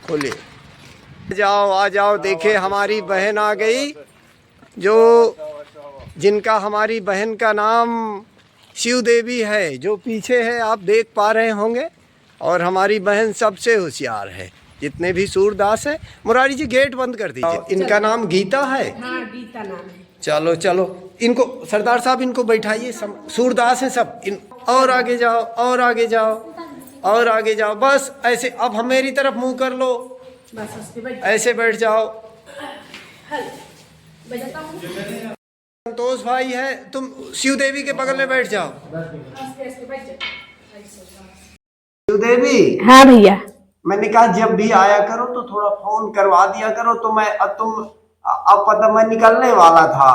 खोलिए। जाओ आ जाओ, देखिए हमारी बहन आ गई, जो जिनका हमारी बहन का नाम शिव देवी है, जो पीछे है आप देख पा रहे होंगे। और हमारी बहन सबसे होशियार है जितने भी सूरदास है। मुरारी जी गेट बंद कर दीजिए। इनका नाम गीता है। हाँ, गीता नाम है। चलो चलो, इनको सरदार साहब इनको बैठाइए। सूरदास हैं सब इन। और आगे जाओ, और आगे जाओ, और आगे जाओ, बस ऐसे। अब हम मेरी तरफ मुंह कर लो, बस ऐसे बैठ जाओ। बजाता हूँ। संतोष भाई है, तुम शिव देवी के बगल में बैठ जाओ। शिव देवी। हाँ भैया। मैंने कहा जब भी आया करो तो थोड़ा फोन करवा दिया करो। तो मैं अब पता मैं निकलने वाला था।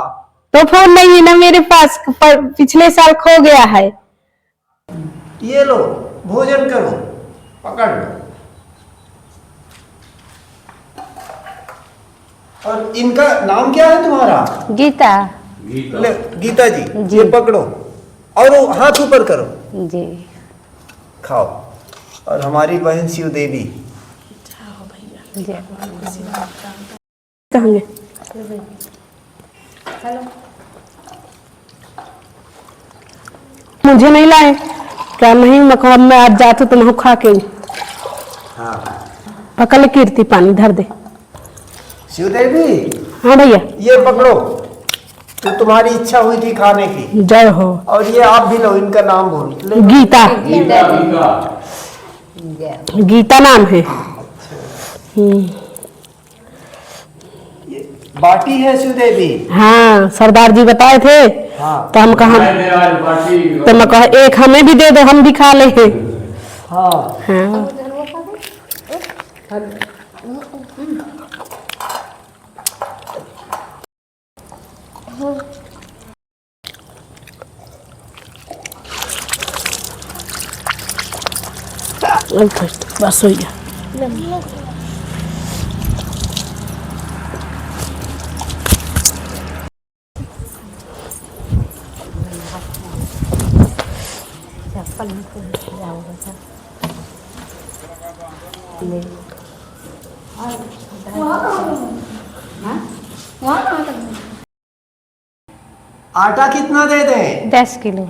तो फोन नहीं है ना मेरे पास, पिछले साल खो गया है। ये लो भोजन करो, पकड़ लो। और इनका नाम क्या है तुम्हारा? गीता। ले गीता जी, ये पकड़ो और वो हाथ ऊपर करो जी। खाओ। और हमारी बहन शिव देवी। कहेंगे मुझे नहीं लाए क्या? नहीं मैं आज जाती तो मैं खा के। हाँ पकड़ कीर्ति पानी धर दे। शिव देवी। हाँ भैया। ये पकड़ो, तो तुम्हारी इच्छा हुई थी खाने की। जय हो। और ये आप भी लो, इनका नाम बोल। गीता। गीता नाम है। बाटी है शिव देवी। हाँ, सरदार जी बताए थे। हाँ। तो हम कहा, तो मैं कहा एक हमें भी दे दो, हम भी खा लेंगे। हाँ हाँ। बस हो गया। आटा कितना दे दें? 10 किलो।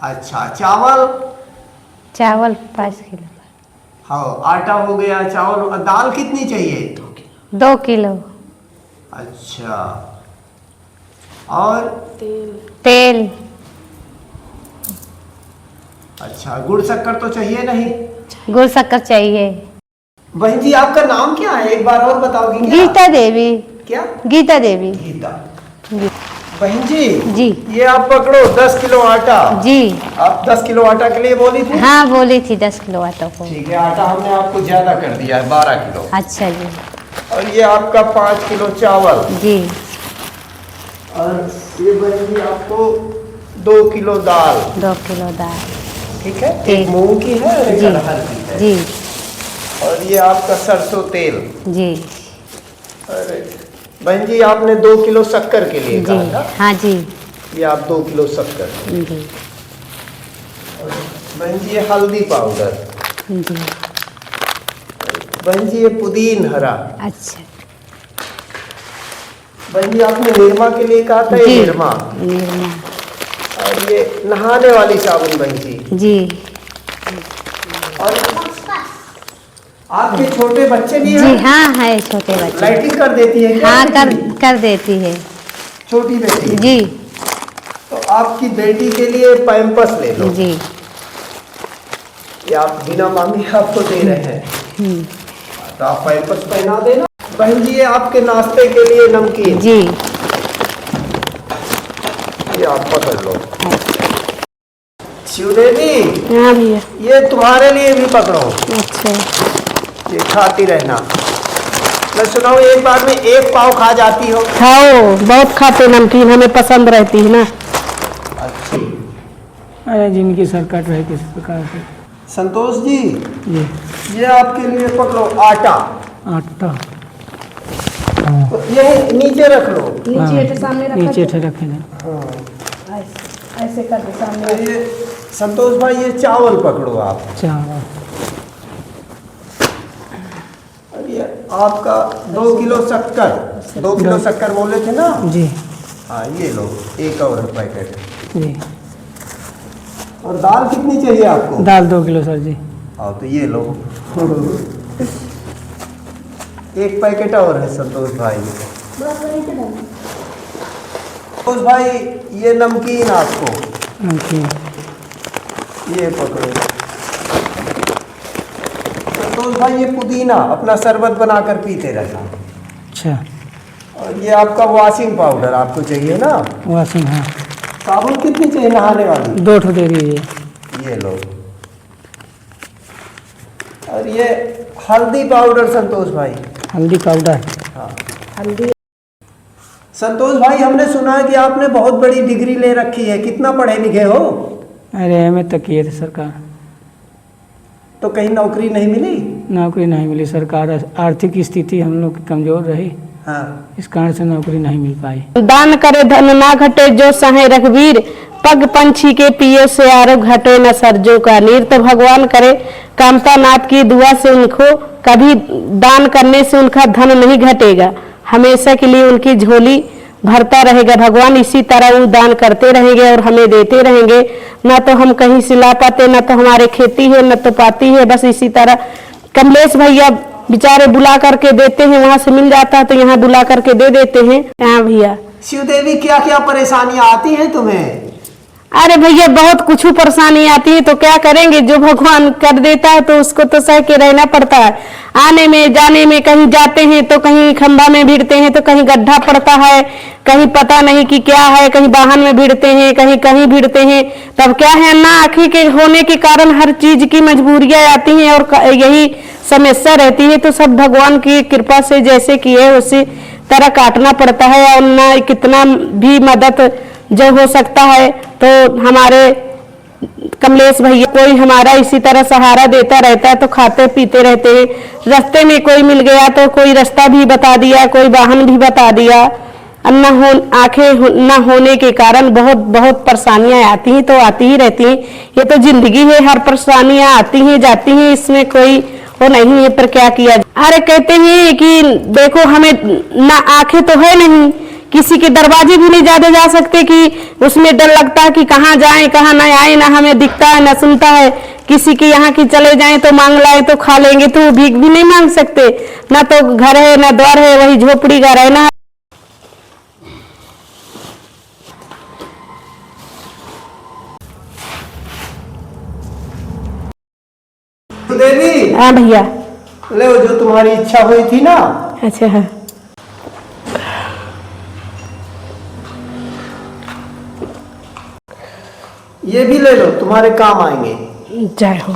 अच्छा चावल? चावल 5 किलो। हाँ आटा हो गया, चावल। और दाल कितनी चाहिए? 2 किलो। अच्छा, और तेल। अच्छा, गुड़ शक्कर तो चाहिए नहीं? गुड़ शक्कर चाहिए। बहन जी आपका नाम क्या है, एक बार और बताओगी क्या? गीता देवी। क्या? गीता देवी। गीता। बहन जी। जी। ये आप पकड़ो 10 किलो आटा। जी। आप 10 किलो आटा के लिए बोली थी? हाँ बोली थी 10 किलो आटा को। ठीक है, आटा हमने आपको ज्यादा कर दिया है, 12 किलो। अच्छा जी। और ये आपका 5 किलो चावल। जी। और ये बहन जी आपको 2 किलो दाल। 2 किलो दाल। ठीक है, ठीक। एक मूंग की है और एक जी। अरहर की है। जी। और ये आपका सरसों तेल। जी। अरे बहन जी आपने 2 किलो शक्कर के लिए जी। कहा था। हाँ जी। ये आप 2 किलो शक्कर। जी। बहन जी ये हल्दी पाउडर। जी। बहन जी ये पुदीन हरा। अच्छा। बहन जी आपने निरमा के लिए कहा था, ये जी। निरमा। निरमा। और ये नहाने वाली साबुन बहन जी। जी। और आपके छोटे बच्चे भी जी हैं? हाँ है छोटे बच्चे। लाइटिंग कर देती है क्या? हाँ कर देती है। छोटी बेटी। जी। तो आपकी बेटी के लिए पैम्पर्स ले लो। जी। ये आप बिना मांगे आपको दे रहे हैं, तो आप पैम्पर्स पहना देना। बहन जी ये आपके नाश्ते के लिए नमकीन। जी। ये आप पकड़ लो। शिवदेवी। हाँ भैया। ये तुम्हारे लिए भी पकड़ो, अच्छा। ये खाती रहना। मैं सुना हूँ एक बार में 1 पाव खा जाती हो। खाओ, बहुत खाते नमकीन, हमें पसंद रहती है ना। अच्छी। अरे जिनकी सरकट रहे किसी प्रकार से। संतोष जी ये ये आपके लिए पकड़ो आटा। आटा ये नीचे रख लो। नीचे सामने रखा। नीचे से रखे ना। ऐसे कर दे सामने। ये संतोष भाई ये चावल पकड़ो आप। चावल। और ये आपका 2 किलो शक्कर, 2 किलो शक्कर बोले थे ना जी हाँ, ये लो एक और पैकेट। जी। और दाल कितनी चाहिए आपको? दाल 2 किलो सर जी। हाँ तो ये लो एक पैकेट और है संतोष भाई। संतोष भाई ये नमकीन आपको, नमकीन। ये पकड़ो। संतोष भाई ये पुदीना अपना शरबत बनाकर पीते रहना। अच्छा। और ये आपका वॉशिंग पाउडर आपको चाहिए ना? वाशिंग, हाँ। साबुन कितनी चाहिए नहाने वाली? 2 ठो दे दीजिए। ये लो। और ये हल्दी पाउडर संतोष भाई। हल्दी पाउडर। हाँ हल्दी। संतोष भाई हमने सुना है कि आपने बहुत बड़ी डिग्री ले रखी है, कितना पढ़े लिखे हो? अरे हमें तो किए थे सरकार। तो कहीं नौकरी नहीं मिली? नौकरी नहीं मिली सरकार, आर्थिक स्थिति हम लोग की कमजोर रही, हाँ। इस कारण से नौकरी नहीं मिल पाई। दान करे धन ना घटे जो सहे रघुवीर, पग पंछी के पिए से आरो घटे न सरजो का नीर। तो भगवान करे कामता नाथ की दुआ से उनको कभी दान करने से उनका धन नहीं घटेगा, हमेशा के लिए उनकी झोली भरता रहेगा। भगवान इसी तरह वो दान करते रहेंगे और हमें देते रहेंगे। ना तो हम कहीं से ला पाते, ना तो हमारे खेती है, ना तो पाती है, बस इसी तरह कमलेश भैया बेचारे बुला करके देते हैं, वहां से मिल जाता है तो यहाँ बुला करके दे देते हैं। हाँ भैया। शिव देवी क्या क्या परेशानियां आती हैं तुम्हें? अरे भैया बहुत कुछ परेशानी आती है, तो क्या करेंगे, जो भगवान कर देता है तो उसको तो सह के रहना पड़ता है। आने में जाने में, कहीं जाते हैं तो कहीं खंभा में भिड़ते हैं तो कहीं गड्ढा पड़ता है, कहीं पता नहीं कि क्या है, कहीं वाहन में भिड़ते हैं, कहीं कहीं भिड़ते हैं। तब क्या है ना, आँखी के होने के कारण हर चीज की मजबूरियां आती हैं और यही समस्या रहती है। तो सब भगवान की कृपा से जैसे कि है उसी तरह काटना पड़ता है। और ना कितना भी मदद जो हो सकता है तो हमारे कमलेश भैया कोई हमारा इसी तरह सहारा देता रहता है, तो खाते पीते रहते हैं। रास्ते में कोई मिल गया तो कोई रास्ता भी बता दिया, कोई वाहन भी बता दिया। आंखें न होने के कारण बहुत बहुत परेशानियां आती हैं, तो आती ही रहती हैं। ये तो जिंदगी है, हर परेशानियां आती हैं जाती हैं, इसमें कोई वो नहीं है, पर क्या किया। अरे कहते हैं कि देखो हमें ना आंखें तो है नहीं, किसी के दरवाजे भी नहीं ज्यादा जा सकते कि उसमें डर लगता है कि कहाँ जाएं कहाँ ना आए, ना हमें दिखता है ना सुनता है। किसी के यहाँ की चले जाएं तो मांग लाए तो खा लेंगे, तो भीख भी नहीं मांग सकते, ना तो घर है ना द्वार है, वही झोपड़ी का रहना है। देवी। हाँ भैया। ले जो तुम्हारी इच्छा हुई थी ना। अच्छा है। ये भी ले लो, तुम्हारे काम आएंगे। जय हो।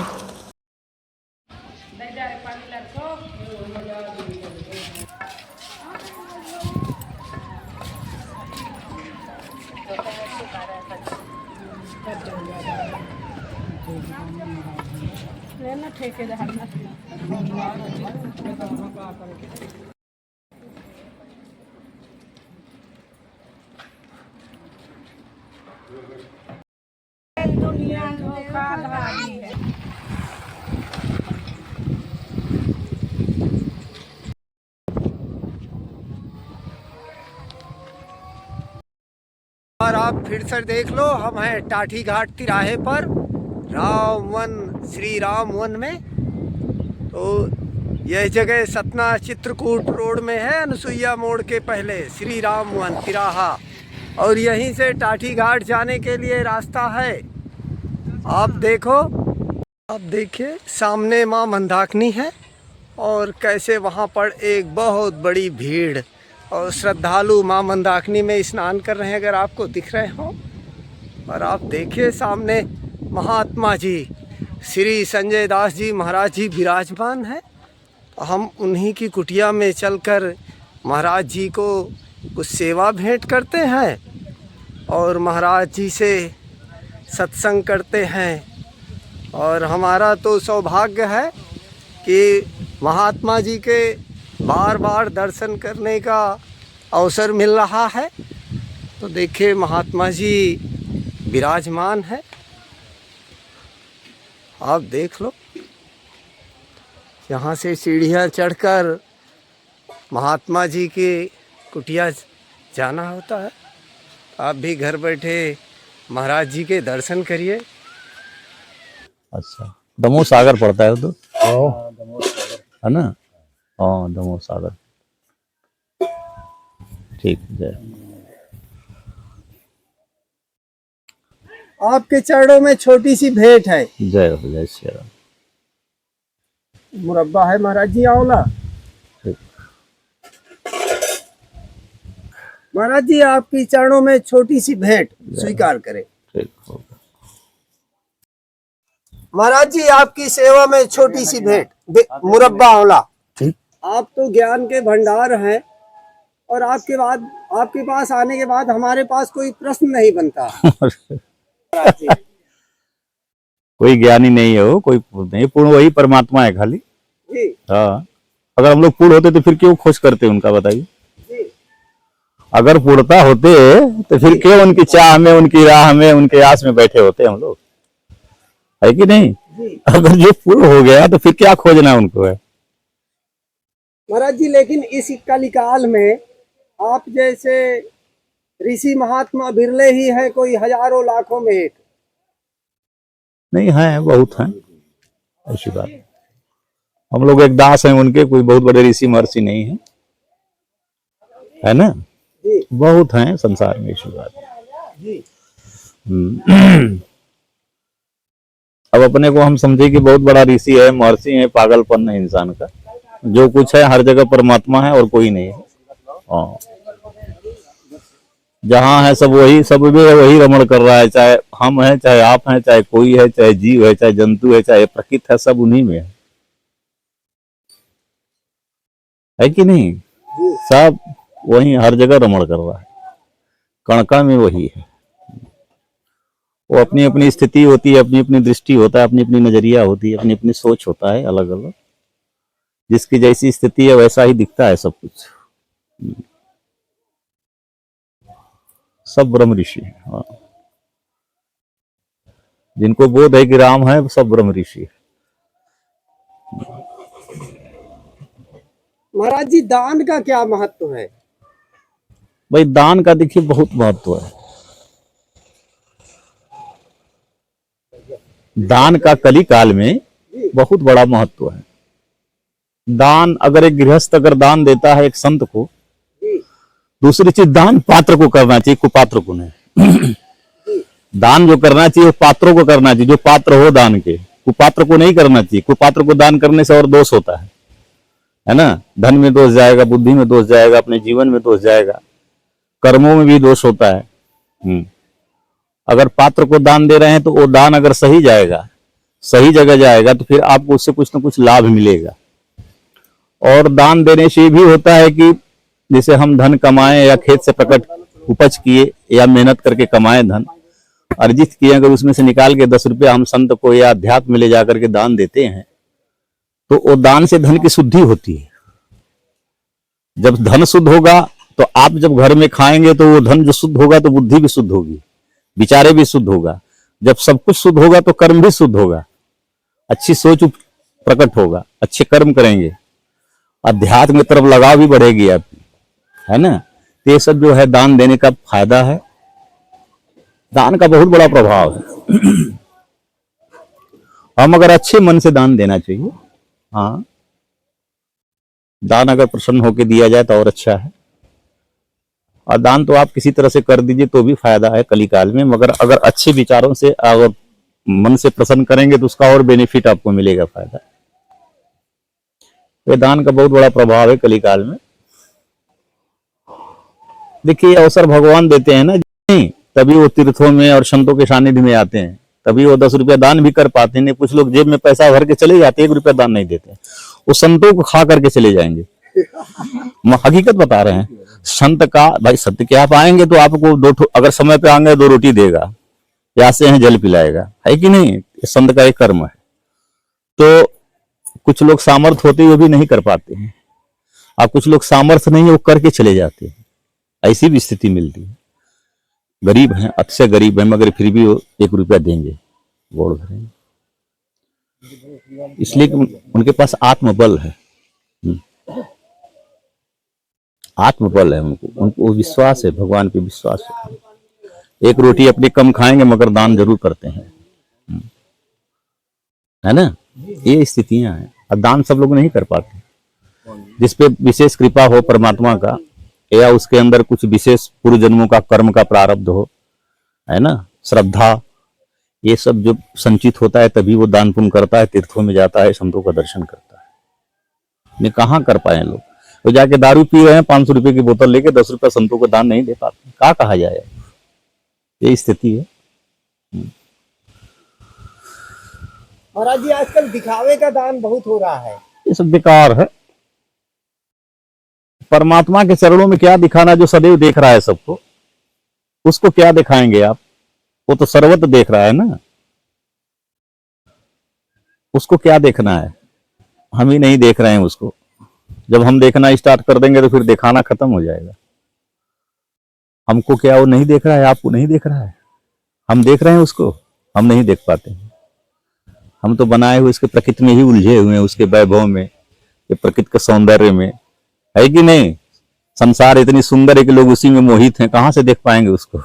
और आप फिर से देख लो, हम हैं टाठी घाट तिराहे पर, राम वन श्री राम वन में। तो यह जगह सतना चित्रकूट रोड में है, अनसुईया मोड़ के पहले श्री राम वन तिराहा। और यहीं से टाठी घाट जाने के लिए रास्ता है। आप देखो, आप देखिए सामने माँ मंदाकिनी है और कैसे वहाँ पर एक बहुत बड़ी भीड़ और श्रद्धालु माँ मंदाकिनी में स्नान कर रहे हैं, अगर आपको दिख रहे हो। और आप देखिए सामने महात्मा जी श्री संजय दास जी महाराज जी विराजमान हैं। हम उन्हीं की कुटिया में चलकर महाराज जी को कुछ सेवा भेंट करते हैं और महाराज जी से सत्संग करते हैं। और हमारा तो सौभाग्य है कि महात्मा जी के बार बार दर्शन करने का अवसर मिल रहा है। तो देखिए महात्मा जी विराजमान है, आप देख लो। यहाँ से सीढ़ियाँ चढ़कर महात्मा जी की कुटिया जाना होता है। आप भी घर बैठे महाराज जी के दर्शन करिए। अच्छा, दमोह सागर पड़ता है वो तो, है ना? हाँ, दमोह सागर। ठीक है। आपके चरणों में छोटी सी भेंट है। जय हो, जय श्री राम। मुरब्बा है महाराज जी आंवला। ठीक। महाराज जी आपकी चरणों में छोटी सी भेंट स्वीकार करें। ठीक होगा। महाराज जी आपकी सेवा में छोटी सी भेंट मुरब्बा आंवला। ठीक। आप तो ज्ञान के भंडार हैं और आपके पास आने के बाद हमारे पास कोई प्रश्न नहीं बनता। कोई ज्ञानी नहीं है वो, कोई पूर्ण नहीं, पूर्ण वही परमात्मा है खाली। जी हाँ, अगर हम लोग पूर्ण होते तो फिर क्यों खोज करते उनका, बताइए? जी अगर पूर्णता होते तो फिर क्यों उनकी चाह में, उनकी राह में, उनके आस में बैठे होते हम लोग, है कि नहीं? जी अगर जो पूर्ण हो गया तो फिर क्या खोजना उनको है? महाराज जी, लेकिन इस कलिकाल में आप जैसे ऋषि महात्मा बिरले ही है, कोई हजारों लाखों में एक। नहीं है, बहुत हैं, ऐसी बात है। हम लोग एक दास हैं उनके, कोई बहुत बड़े ऋषि महर्षि नहीं है ना? जी बहुत हैं संसार में, ऐसी बात है। जी अब अपने को हम समझे कि बहुत बड़ा ऋषि है, महर्षि है, पागलपन है इंसान का। जो कुछ है हर जगह परमात्मा है और कोई नहीं है। हाँ, जहाँ है सब वही, सब में वही रमण कर रहा है, चाहे हम हैं, चाहे आप हैं, चाहे कोई है, चाहे जीव है, चाहे जंतु है, चाहे प्रकृति है, सब उन्हीं में है कि नहीं? सब वही हर जगह रमण कर रहा है, कण कण में वही है। वो अपनी अपनी स्थिति होती है, अपनी अपनी दृष्टि होता है, अपनी अपनी नजरिया होती है, अपनी अपनी सोच होता है, अलग अलग। जिसकी जैसी स्थिति है वैसा ही दिखता है सब कुछ। सब ब्रह्म ऋषि है। हाँ, जिनको बोध है कि राम है, सब ब्रह्म ऋषि है। महाराज जी, दान का क्या महत्व है? भाई दान का देखिए बहुत महत्व है। दान का कली काल में बहुत बड़ा महत्व है। दान अगर एक गृहस्थ अगर दान देता है एक संत को, दूसरी चीज दान पात्र को करना चाहिए, कुपात्र को नहीं। दान जो करना चाहिए वो पात्रों को करना चाहिए, जो पात्र हो दान के। कुपात्र को नहीं करना चाहिए। कुपात्र को दान करने से और दोष होता है ना? धन में दोष जाएगा, बुद्धि में दोष जाएगा, अपने जीवन में दोष जाएगा, कर्मों में भी दोष होता है। अगर पात्र को दान दे रहे हैं तो वो दान अगर सही जाएगा, सही जगह जाएगा, तो फिर आपको उससे कुछ ना कुछ लाभ मिलेगा। और दान देने से भी होता है कि जैसे हम धन कमाएं या खेत से प्रकट उपज किए या मेहनत करके कमाए, धन अर्जित किए, अगर उसमें से निकाल के 10 रुपये हम संत को या अध्यात्म में ले जाकर के दान देते हैं तो वो दान से धन की शुद्धि होती है। जब धन शुद्ध होगा तो आप जब घर में खाएंगे तो वो धन जो शुद्ध होगा तो बुद्धि भी शुद्ध होगी, विचारे भी शुद्ध होगा। जब सब कुछ शुद्ध होगा तो कर्म भी शुद्ध होगा, अच्छी सोच प्रकट होगा, अच्छे कर्म करेंगे, अध्यात्म की तरफ लगाव भी बढ़ेगी आपकी, है ना? तो ये सब जो है दान देने का फायदा है। दान का बहुत बड़ा प्रभाव है। हम अगर अच्छे मन से दान देना चाहिए। हाँ, दान अगर प्रसन्न होकर दिया जाए तो और अच्छा है। और दान तो आप किसी तरह से कर दीजिए तो भी फायदा है कलिकाल में, मगर अगर अच्छे विचारों से अगर मन से प्रसन्न करेंगे तो उसका और बेनिफिट आपको मिलेगा, फायदा। तो दान का बहुत बड़ा प्रभाव है कलिकाल में। देखिए अवसर भगवान देते हैं ना, नहीं तभी वो तीर्थों में और संतों के सानिध्य में आते हैं, तभी वो 10 रुपया दान भी कर पाते हैं। कुछ लोग जेब में पैसा भर के चले जाते, 1 रुपया दान नहीं देते, वो संतों को खा करके चले जाएंगे। हकीकत बता रहे हैं। संत का भाई, सत्य के आप आएंगे तो आपको अगर समय पे आएंगे 2 रोटी देगा, प्यासे हैं जल पिलाएगा, है कि नहीं? संत का एक कर्म है। तो कुछ लोग सामर्थ्य होते हुए भी नहीं कर पाते हैं, और कुछ लोग सामर्थ्य नहीं है वो करके चले जाते हैं, ऐसी भी स्थिति मिलती है। गरीब हैं, अतिशय गरीब हैं, मगर फिर भी वो 1 रुपया देंगे, गोड़ भरेंगे, इसलिए कि उनके पास आत्मबल है। आत्मबल है उनको विश्वास है, भगवान पे विश्वास है। एक रोटी अपनी कम खाएंगे मगर दान जरूर करते हैं, है ना। ये स्थितियां हैं और दान सब लोग नहीं कर पाते। जिसपे विशेष कृपा हो परमात्मा का, या उसके अंदर कुछ विशेष पूर्व जन्मों का कर्म का प्रारब्ध हो, है ना, श्रद्धा, ये सब जो संचित होता है तभी वो दान पुण्य करता है, तीर्थों में जाता है, संतों का दर्शन करता है। ये कहाँ कर पाए लोग। तो जाके दारू पी रहे हैं, 500 रुपए की बोतल लेके 10 रुपए संतों को दान नहीं दे पाते, क्या कहा जाए। ये स्थिति है। महाराज जी आजकल दिखावे का दान बहुत हो रहा है, ये सब बेकार है। परमात्मा के चरणों में क्या दिखाना, जो सदैव देख रहा है सबको, उसको क्या दिखाएंगे आप। वो तो सर्वत्र देख रहा है ना, उसको क्या देखना है। हम ही नहीं देख रहे हैं उसको। जब हम देखना स्टार्ट कर देंगे तो फिर दिखाना खत्म हो जाएगा। हमको क्या वो नहीं देख रहा है, आपको नहीं देख रहा है, हम देख रहे हैं उसको, हम नहीं देख पाते हैं। हम तो बनाए हुए इसके प्रकृति में ही उलझे हुए हैं, उसके वैभव में, ये प्रकृति के सौंदर्य में, है कि नहीं। संसार इतनी सुंदर है कि लोग उसी में मोहित हैं, कहां से देख पाएंगे उसको।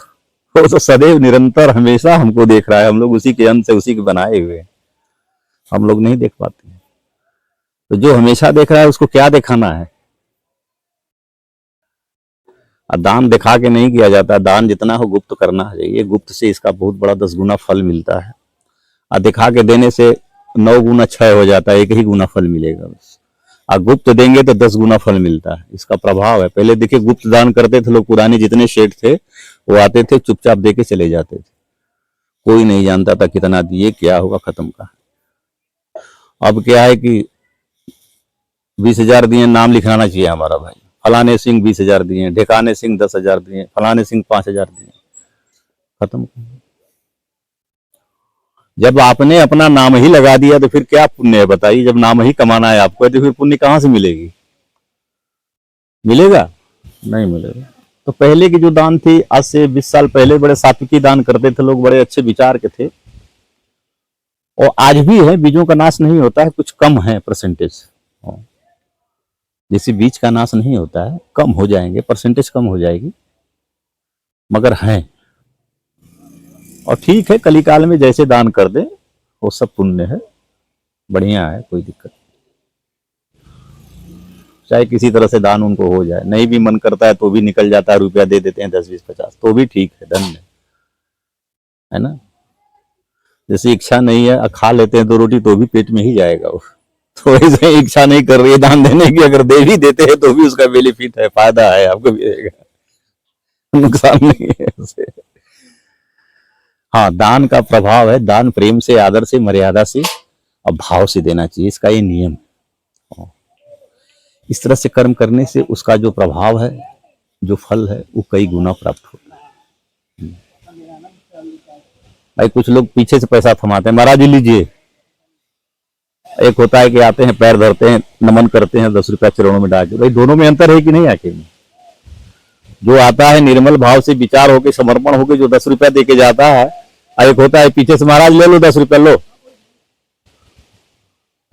वो तो सदैव निरंतर हमेशा हमको देख रहा है, हम लोग उसी के अंश से, उसी के बनाए हुए हैं, हम लोग नहीं देख पाते हैं। तो जो हमेशा देख रहा है उसको क्या दिखाना है। दान दिखा के नहीं किया जाता, दान जितना हो गुप्त करना चाहिए। गुप्त से इसका बहुत बड़ा 10 गुना फल मिलता है, और दिखा के देने से 9 गुना क्षय हो जाता है, 1 ही गुना फल मिलेगा बस। और गुप्त देंगे तो 10 गुना फल मिलता है, इसका प्रभाव है। पहले देखिए गुप्त दान करते थे लोग, पुराने जितने शेठ थे वो आते थे, चुपचाप दे के चले जाते थे, कोई नहीं जानता था कितना दिए, क्या होगा, खत्म का। अब क्या है कि 20,000 दिए, नाम लिखाना चाहिए हमारा भाई, फलाने सिंह 20,000 दिए, ढेकाने सिंह 10,000 दिए, फलाने सिंह 5,000 दिए, खत्म। जब आपने अपना नाम ही लगा दिया तो फिर क्या पुण्य है बताइए। जब नाम ही कमाना है आपको तो फिर पुण्य कहां से मिलेगी, मिलेगा नहीं मिलेगा। तो पहले की जो दान थी, आज से 20 साल पहले बड़े सात्विकी दान करते थे लोग, बड़े अच्छे विचार के थे, और आज भी है, बीजों का नाश नहीं होता है, कुछ कम है परसेंटेज। जैसे बीज का नाश नहीं होता है, कम हो जाएंगे, परसेंटेज कम हो जाएगी, मगर है। और ठीक है, कलिकाल में जैसे दान कर दे वो सब पुण्य है, बढ़िया है, कोई दिक्कत नहीं। चाहे किसी तरह से दान उनको हो जाए, नहीं भी मन करता है तो भी निकल जाता है, रुपया दे देते हैं 10, 20, 50, तो भी ठीक है, धन्य है ना। जैसे इच्छा नहीं है, खा लेते हैं 2 रोटी तो भी पेट में ही जाएगा वो। तो ऐसे इच्छा नहीं कर रही है दान देने की, अगर दे भी देते हैं तो भी उसका बेनिफिट है, फायदा है, आपको मिलेगा, नुकसान नहीं है उससे। हाँ, दान का प्रभाव है, दान प्रेम से, आदर से, मर्यादा से और भाव से देना चाहिए, इसका ये नियम है। इस तरह से कर्म करने से उसका जो प्रभाव है, जो फल है, वो कई गुना प्राप्त होता है। भाई कुछ लोग पीछे से पैसा थमाते हैं, महाराज जी लीजिए। एक होता है कि आते हैं, पैर धरते हैं, नमन करते हैं, 10 रुपया चरणों में डाल के। भाई दोनों में अंतर है कि नहीं आखिर में। जो आता है निर्मल भाव से, विचार होके, समर्पण होके, जो 10 रुपया दे के जाता है, और एक होता है पीछे से, महाराज ले लो 10 रुपया लो,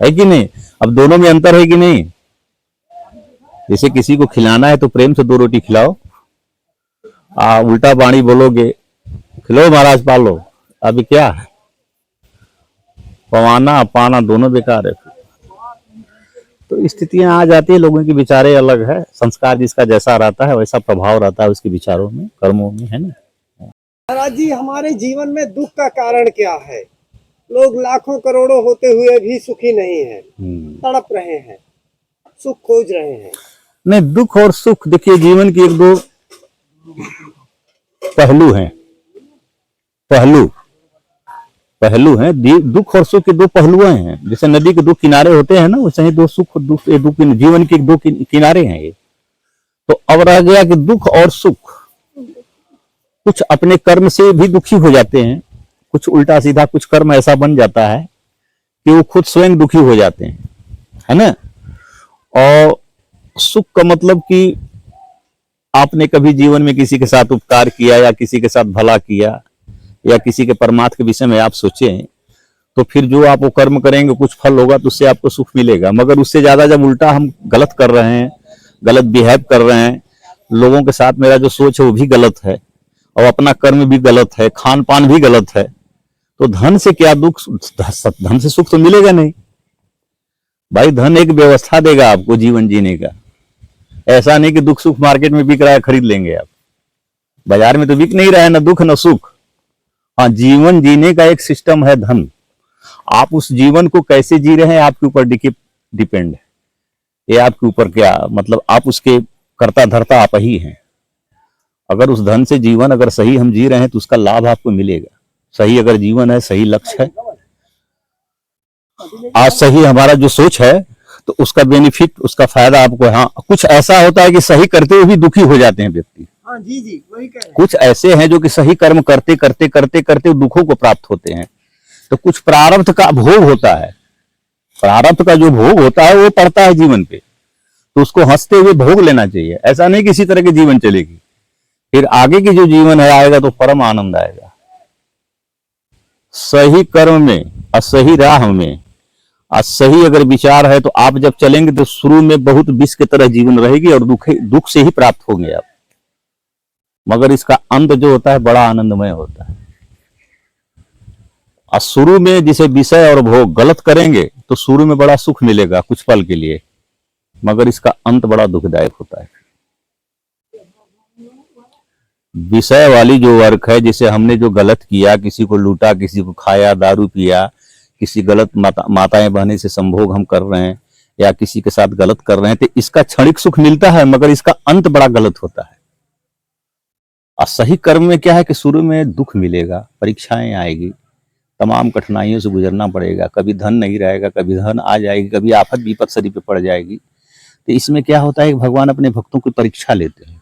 है कि नहीं। अब दोनों में अंतर है कि नहीं। जैसे किसी को खिलाना है तो प्रेम से 2 रोटी खिलाओ, उल्टा पानी बोलोगे, खिलाओ महाराज पालो, अभी क्या है, पवाना पाना दोनों बेकार है। तो स्थितियां आ जाती है, लोगों के विचारे अलग है, संस्कार जिसका जैसा रहता है वैसा प्रभाव रहता है उसके विचारों में, कर्मों में, है ना। महाराज जी हमारे जीवन में दुख का कारण क्या है। लोग लाखों करोड़ों होते हुए भी सुखी नहीं है, तड़प रहे हैं, सुख खोज रहे हैं। नहीं, दुख और सुख देखिए जीवन की 1-2 पहलू हैं, पहलू हैं। दुख और सुख के 2 पहलू हैं। जैसे नदी के 2 किनारे होते हैं ना, वैसे ही 2 सुख, जीवन के 2 किनारे हैं ये। तो अब रह गया कि दुख और सुख, कुछ अपने कर्म से भी दुखी हो जाते हैं, कुछ उल्टा सीधा, कुछ कर्म ऐसा बन जाता है कि वो खुद स्वयं दुखी हो जाते हैं, है ना। और सुख का मतलब कि आपने कभी जीवन में किसी के साथ उपकार किया, या किसी के साथ भला किया, या किसी के परमार्थ के विषय में आप सोचें, तो फिर जो आप वो कर्म करेंगे कुछ फल होगा, तो उससे आपको सुख मिलेगा। मगर उससे ज्यादा जब उल्टा हम गलत कर रहे हैं, गलत बिहेव कर रहे हैं, लोगों के साथ मेरा जो सोच है वो भी गलत है, और अपना कर्म भी गलत है, खान पान भी गलत है, तो धन से क्या दुख, धन से सुख तो मिलेगा नहीं भाई। धन एक व्यवस्था देगा आपको जीवन जीने का, ऐसा नहीं कि दुख सुख मार्केट में बिक रहा है खरीद लेंगे आप। बाजार में तो बिक नहीं रहा है, ना दुख ना सुख। हाँ, जीवन जीने का एक सिस्टम है धन। आप उस जीवन को कैसे जी रहे हैं आपके ऊपर डिपेंड है। ये आपके ऊपर क्या, मतलब आप उसके कर्ता धर्ता आप ही हैं। अगर उस धन से जीवन अगर सही हम जी रहे हैं तो उसका लाभ आपको मिलेगा। सही अगर जीवन है, सही लक्ष्य है, आज सही हमारा जो सोच है, तो उसका बेनिफिट, उसका फायदा आपको। हाँ, कुछ ऐसा होता है कि सही करते हुए भी दुखी हो जाते हैं व्यक्ति। हाँ जी जी, वही कह रहे हैं। कुछ ऐसे हैं जो कि सही कर्म करते करते करते करते दुखों को प्राप्त होते हैं। तो कुछ प्रारब्ध का भोग होता है, प्रारब्ध का जो भोग होता है वो पड़ता है जीवन पे, तो उसको हंसते हुए भोग लेना चाहिए। ऐसा नहीं किसी तरह की जीवन चलेगी, फिर आगे की जो जीवन है आएगा तो परम आनंद आएगा। सही कर्म में और सही राह में और सही अगर विचार है तो आप जब चलेंगे तो शुरू में बहुत विष की तरह जीवन रहेगी और दुख से ही प्राप्त होंगे आप, मगर इसका अंत जो होता है बड़ा आनंदमय होता है। और शुरू में जिसे विषय और भोग गलत करेंगे तो शुरू में बड़ा सुख मिलेगा कुछ पल के लिए, मगर इसका अंत बड़ा दुखदायक होता है। विषय वाली जो वर्क है, जिसे हमने जो गलत किया, किसी को लूटा, किसी को खाया, दारू पिया, किसी गलत माताएं बहने से संभोग हम कर रहे हैं या किसी के साथ गलत कर रहे हैं, तो इसका क्षणिक सुख मिलता है मगर इसका अंत बड़ा गलत होता है। और सही कर्म में क्या है कि शुरू में दुख मिलेगा, परीक्षाएं आएगी, तमाम कठिनाइयों से गुजरना पड़ेगा, कभी धन नहीं रहेगा, कभी धन आ जाएगी, कभी आफत विपत शरीर पे पड़ जाएगी। तो इसमें क्या होता है कि भगवान अपने भक्तों की परीक्षा लेते हैं।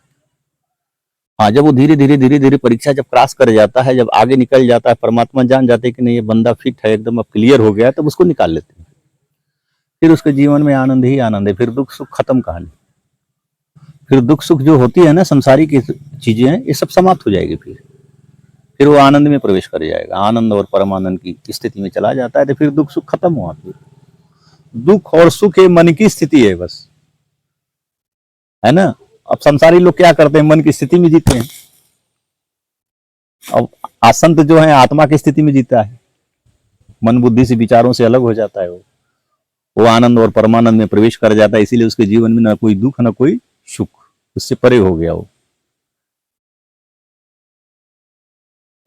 हाँ, जब वो धीरे धीरे परीक्षा जब क्रॉस कर जाता है, जब आगे निकल जाता है, परमात्मा जान जाते हैं कि नहीं ये बंदा फिट है, एकदम अब क्लियर हो गया, तब उसको निकाल लेते हैं। फिर उसके जीवन में आनंद ही आनंद है, फिर दुख सुख खत्म कहानी। फिर दुख सुख जो होती है ना संसारिक चीजें हैं, ये सब समाप्त हो जाएगी। फिर वो आनंद में प्रवेश कर जाएगा, आनंद और परमानंद की स्थिति में चला जाता है। तो फिर दुख सुख खत्म हुआ। फिर दुख और सुख ये मन की स्थिति है बस, है ना। अब संसारी लोग क्या करते हैं, मन की स्थिति में जीते हैं। अब आसंत जो है आत्मा की स्थिति में जीता है, मन बुद्धि से विचारों से अलग हो जाता है, वो आनंद और परमानंद में प्रवेश कर जाता है। इसीलिए उसके जीवन में ना कोई दुख ना कोई सुख, उससे परे हो गया वो।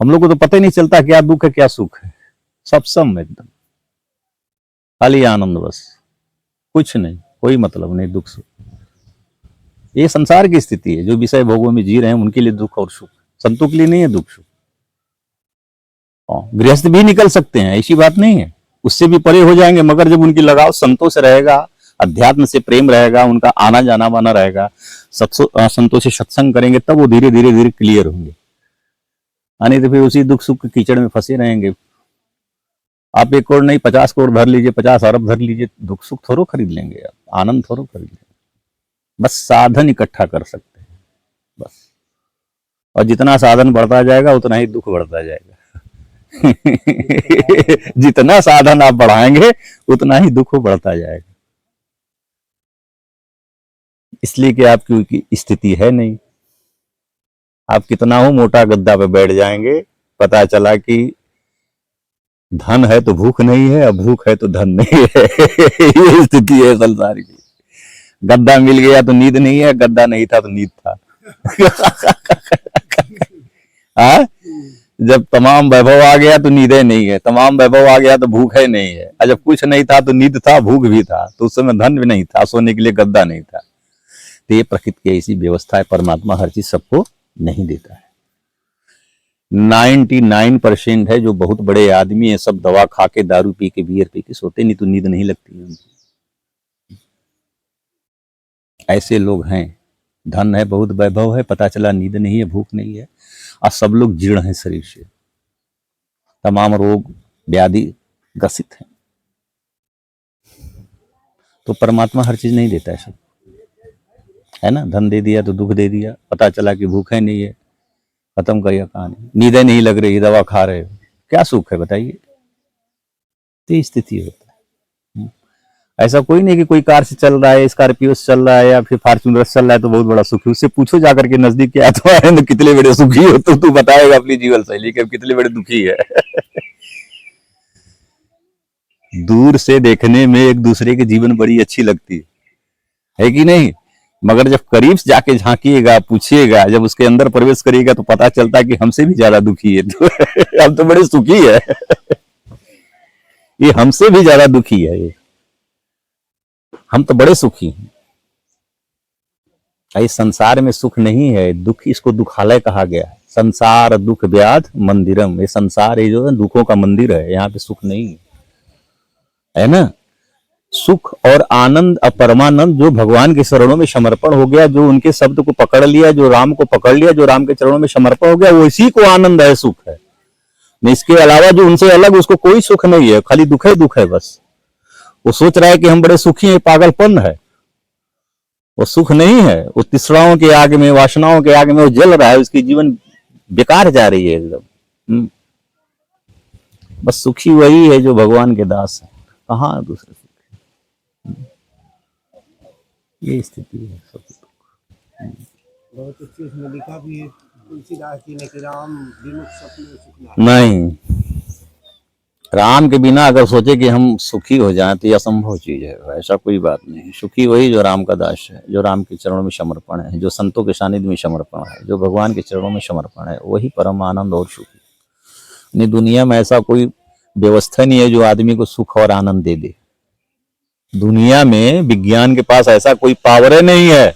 हम लोग को तो पता ही नहीं चलता क्या दुख है क्या सुख है, सब सम एकदम खाली आनंद बस, कुछ नहीं, कोई मतलब नहीं दुख सुख। ये संसार की स्थिति है, जो विषय भोगों में जी रहे हैं उनके लिए दुख और सुख, संतों के लिए नहीं है दुख सुख। गृहस्थ भी निकल सकते हैं, ऐसी बात नहीं है, उससे भी परे हो जाएंगे, मगर जब उनकी लगाव संतों से रहेगा, अध्यात्म से प्रेम रहेगा, उनका आना जाना बना रहेगा, संतों से सत्संग करेंगे, तब वो धीरे धीरे क्लियर होंगे। नहीं तो फिर उसी दुख सुख के कीचड़ में फंसे रहेंगे। आप 1 करोड़ नहीं 50 करोड़ धर लीजिए, 50 अरब धर लीजिए, दुख सुख थोड़ो खरीद लेंगे आप, आनंद थोड़ो खरीद लेंगे। बस साधन इकट्ठा कर सकते हैं बस, और जितना साधन बढ़ता जाएगा उतना ही दुख बढ़ता जाएगा। जितना साधन आप बढ़ाएंगे उतना ही दुख बढ़ता जाएगा। इसलिए कि आपकी स्थिति है नहीं। आप कितना हो मोटा गद्दा पे बैठ जाएंगे, पता चला कि धन है तो भूख नहीं है, और भूख है तो धन नहीं है। ये स्थिति है संसार की। गद्दा मिल गया तो नींद नहीं है, गद्दा नहीं था तो नींद था। हाँ, जब तमाम वैभव आ गया तो नींदे नहीं है, तमाम वैभव आ गया तो भूख है नहीं है, और जब कुछ नहीं था तो नींद था, भूख भी था, तो उस समय धन भी नहीं था, सोने के लिए गद्दा नहीं था। तो ये प्रकृति की ऐसी व्यवस्था है, परमात्मा हर चीज सबको नहीं देता है। 99% है जो बहुत बड़े आदमी है, सब दवा खा के, दारू पी के, बियर पी के सोते, नहीं तो नींद नहीं लगती है उनको। ऐसे लोग हैं, धन है, बहुत वैभव है, पता चला नींद नहीं है, भूख नहीं है, और सब लोग जीर्ण हैं शरीर से, तमाम रोग व्याधि ग्रसित हैं। तो परमात्मा हर चीज नहीं देता है सब, है ना। धन दे दिया तो दुख दे दिया, पता चला कि भूख है नहीं है, खत्म करिए कहानी। नींदें नहीं लग रही, दवा खा रहे हो, क्या सुख है बताइए। तो स्थिति होता है। ऐसा कोई नहीं कि कोई कार से चल रहा है, स्कॉर्पियो से चल रहा है या फिर फॉर्च्यूनर से चल रहा है तो बहुत बड़ा सुखी। उससे पूछो जाकर के नजदीक क्या तुम्हारे तो कितने बड़े सुखी हो, तो तू बताएगा अपनी जीवन शैली के कितने बड़े दुखी है। दूर से देखने में एक दूसरे के जीवन बड़ी अच्छी लगती है कि नहीं, मगर जब करीब से जाके झांकिएगा, पूछिएगा, जब उसके अंदर प्रवेश करिएगा तो पता चलता है कि हमसे भी ज्यादा दुखी है। तो हम तो बड़े सुखी है, ये हमसे भी ज्यादा दुखी है, ये हम तो बड़े सुखी हैं। इस संसार में सुख नहीं है, दुख, इसको दुखालय कहा गया है। संसार दुख व्याध मंदिरम, ये संसार ये जो है दुखों का मंदिर है, यहाँ पे सुख नहीं है ना। सुख और आनंद और परमानंद जो भगवान के चरणों में समर्पण हो गया, जो उनके शब्द को पकड़ लिया, जो राम को पकड़ लिया, जो राम के चरणों में समर्पण हो गया, वो इसी को आनंद है, सुख है। इसके अलावा जो उनसे अलग उसको कोई सुख नहीं है, खाली दुख है बस। वो सोच रहा है कि हम बड़े सुखी हैं, पागलपन है। वो सुख नहीं है, वो तृष्णाओं के आग में, वासनाओं के आग में वो जल रहा है, उसकी जीवन बेकार जा रही है एकदम। बस सुखी वही है जो भगवान के दास है, कहाँ दूसरे सुख है। ये स्थिति है सब। बहुत अच्छी इसमें लिखा भी है तुलसीदास जी ने कि राम विमुख सपने सुख नहीं, राम के बिना अगर सोचे कि हम सुखी हो जाएं तो ये असंभव चीज है, ऐसा कोई बात नहीं। सुखी वही जो राम का दास है, जो राम के चरणों में समर्पण है, जो संतों के सानिध्य में समर्पण है, जो भगवान के चरणों में समर्पण है, वही परम आनंद और सुखी। नहीं, दुनिया में ऐसा कोई व्यवस्था नहीं है जो आदमी को सुख और आनंद दे दे। दुनिया में विज्ञान के पास ऐसा कोई पावर नहीं है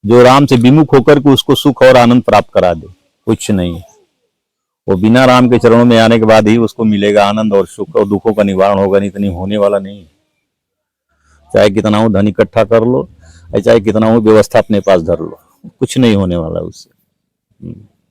जो राम से विमुख होकर के उसको सुख और आनंद प्राप्त करा दे, कुछ नहीं। वो बिना राम के चरणों में आने के बाद ही उसको मिलेगा आनंद और सुख, और दुखों का निवारण होगा, नहीं तो नहीं होने वाला नहीं। चाहे कितना हो धन इकट्ठा कर लो, चाहे कितना हो व्यवस्था अपने पास धर लो, कुछ नहीं होने वाला उससे।